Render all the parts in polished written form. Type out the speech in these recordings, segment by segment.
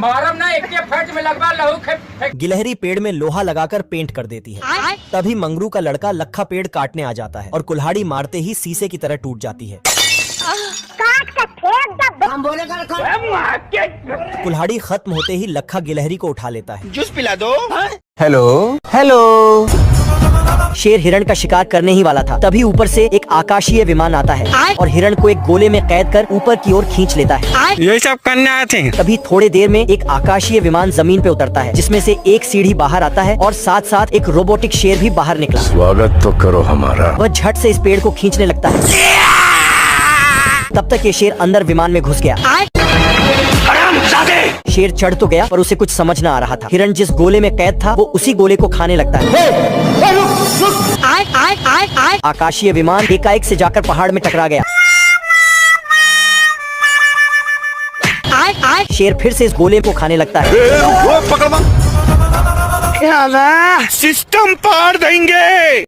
मारम ना एक फट में लगवा लहू। गिलहरी पेड़ में लोहा लगाकर पेंट कर देती है। तभी मंगरू का लड़का लखा पेड़ काटने आ जाता है और कुल्हाड़ी मारते ही शीशे की तरह टूट जाती है। कुल्हाड़ी खत्म होते ही लखा गिलहरी को उठा लेता है। जूस पिला दो। Hello hello. शेर हिरण का शिकार करने ही वाला था, तभी ऊपर से एक आकाशीय विमान आता है और हिरण को एक गोले में कैद कर ऊपर की ओर खींच लेता है। ये सब करने आए थे। तभी थोड़े देर में एक आकाशीय विमान जमीन पे उतरता है, जिसमें से एक सीढ़ी बाहर आता है और साथ साथ एक रोबोटिक शेर भी बाहर निकला। स्वागत तो करो हमारा। वह झट से इस पेड़ को खींचने लगता है। तब तक ये शेर अंदर विमान में घुस गया। शेर चढ़ तो गया पर उसे कुछ समझ न आ रहा था। हिरण जिस गोले में कैद था वो उसी गोले को खाने लगता है। आकाशीय विमान एकाएक से जाकर पहाड़ में टकरा गया। शेर फिर से इस गोले को खाने लगता है। सिस्टम पार देंगे।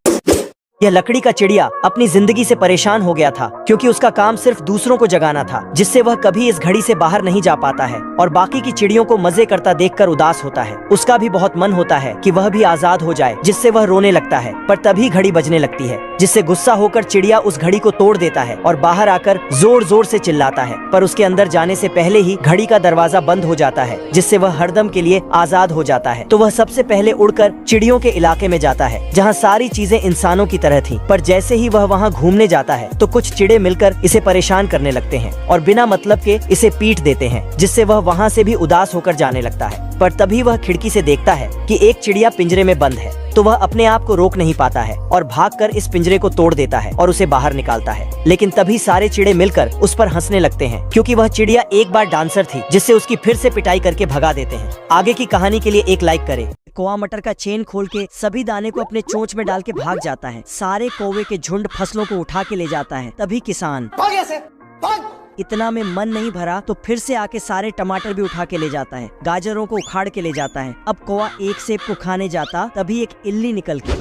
यह लकड़ी का चिड़िया अपनी जिंदगी से परेशान हो गया था, क्योंकि उसका काम सिर्फ दूसरों को जगाना था, जिससे वह कभी इस घड़ी से बाहर नहीं जा पाता है और बाकी की चिड़ियों को मजे करता देखकर उदास होता है। उसका भी बहुत मन होता है कि वह भी आजाद हो जाए, जिससे वह रोने लगता है। पर तभी घड़ी बजने लगती है, जिससे गुस्सा होकर चिड़िया उस घड़ी को तोड़ देता है और बाहर आकर जोर जोर से चिल्लाता है। पर उसके अंदर जाने से पहले ही घड़ी का दरवाजा बंद हो जाता है, जिससे वह हरदम के लिए आजाद हो जाता है। तो वह सबसे पहले उड़कर चिड़ियों के इलाके में जाता है, जहाँ सारी चीजें इंसानों की तरह थी। पर जैसे ही वह वहाँ घूमने जाता है तो कुछ चिड़े मिलकर इसे परेशान करने लगते हैं और बिना मतलब के इसे पीट देते हैं, जिससे वह वहाँ से भी उदास होकर जाने लगता है। पर तभी वह खिड़की से देखता है कि एक चिड़िया पिंजरे में बंद है, तो वह अपने आप को रोक नहीं पाता है और भागकर इस पिंजरे को तोड़ देता है और उसे बाहर निकालता है। लेकिन तभी सारे चिड़े मिलकर उस पर हंसने लगते हैं, क्योंकि वह चिड़िया एक बार डांसर थी, जिससे उसकी फिर से पिटाई करके भगा देते हैं। आगे की कहानी के लिए एक लाइक करें। कौवा मटर का चेन खोल के सभी दाने को अपने चोंच में डाल के भाग जाता है। सारे कौवे के झुंड फसलों को उठा के ले जाता है। तभी किसान इतना में मन नहीं भरा तो फिर से आके सारे टमाटर भी उठा के ले जाता है, गाजरों को उखाड़ के ले जाता है। अब कौवा एक सेब को खाने जाता, तभी एक इल्ली निकल के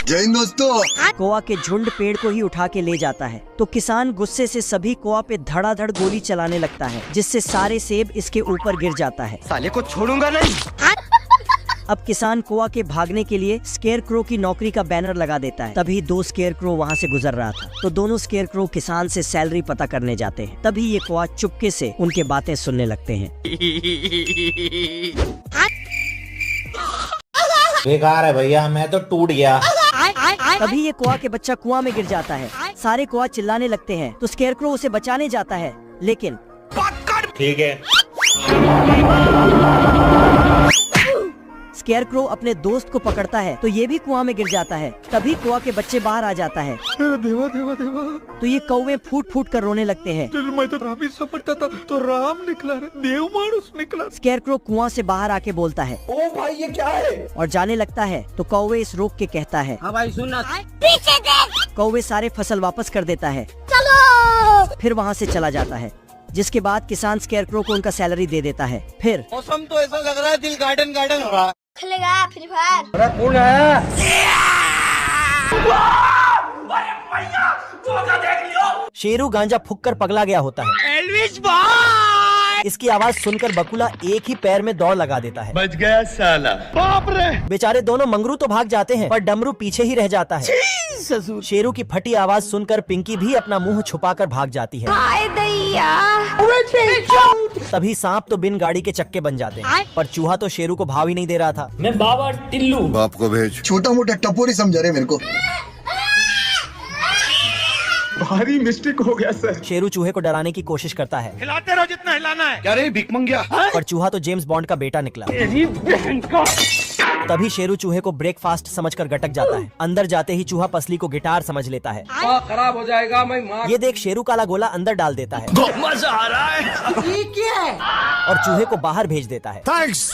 जय हिंद दोस्तों। कौवा के झुंड पेड़ को ही उठा के ले जाता है। तो किसान गुस्से से सभी कौवा पे धड़ाधड़ गोली चलाने लगता है, जिससे सारे सेब इसके ऊपर गिर जाता है। साले को छोड़ूंगा नहीं। अब किसान कौवा के भागने के लिए स्केयर क्रो की नौकरी का बैनर लगा देता है। तभी दो स्केयर क्रो वहाँ से गुजर रहा था, तो दोनों स्केयर क्रो किसान से सैलरी पता करने जाते हैं। तभी ये कौवा चुपके से उनके बातें सुनने लगते हैं। बेकार है भैया, मैं तो टूट गया। तभी ये कौवा के बच्चा कुआं में गिर जाता है। सारे कौवा चिल्लाने लगते हैं, तो स्केयर क्रो उसे बचाने जाता है, लेकिन ठीक है। स्केयर क्रो अपने दोस्त को पकड़ता है, तो ये भी कुआं में गिर जाता है। तभी कौवा के बच्चे बाहर आ जाता है। देवा देवा देवा। तो ये कौवे फूट फूट कर रोने लगते हैं। मैं तो राम ही समझता था, तो राम निकला रे, देव मानुस निकला। स्केयर क्रो कुआं से बाहर आके बोलता है, ओ भाई ये क्या है? और जाने लगता है। तो कौवे इस रोक के कहता है, हाँ भाई सुनना। पीछे देख। कौवे सारे फसल वापस कर देता है। चलो। फिर वहाँ से चला जाता है, जिसके बाद किसान स्केयर क्रो को उनका सैलरी दे देता है। फिर मौसम तो ऐसा लग रहा है दिल गार्डन गार्डन हो रहा है। खेलेगा फ्री फायर। कौन है? शेरू गांजा फूंक कर पगला गया होता है। एल्विस भाई। इसकी आवाज सुनकर बकुला एक ही पैर में दौड़ लगा देता है। बच गया साला। बाप रे। बेचारे दोनों मंगरू तो भाग जाते हैं, पर डमरू पीछे ही रह जाता है। शेरू की फटी आवाज सुनकर पिंकी भी अपना मुंह छुपाकर भाग जाती है। हाय दैया। तभी सांप तो बिन गाड़ी के चक्के बन जाते हैं, पर चूहा तो शेरू को भाव ही नहीं दे रहा था। मैं बाबा टिल्लू। बाप को भेज। छोटा मोटा टपोरी समझा रहे मेरे को। भारी मिस्टेक हो गया सर। शेरू चूहे को डराने की कोशिश करता है, हिलाते रहो जितना हिलाना है। क्या रे भिख मंगिया? पर चूहा तो जेम्स बॉन्ड का बेटा निकला। तभी शेरू चूहे को ब्रेकफास्ट समझकर गटक जाता है। अंदर जाते ही चूहा पसली को गिटार समझ लेता है। खराब हो जाएगा, मैं मार। ये देख शेरू काला गोला अंदर डाल देता है। मजा आ रहा है। और चूहे को बाहर भेज देता है। थैंक्स।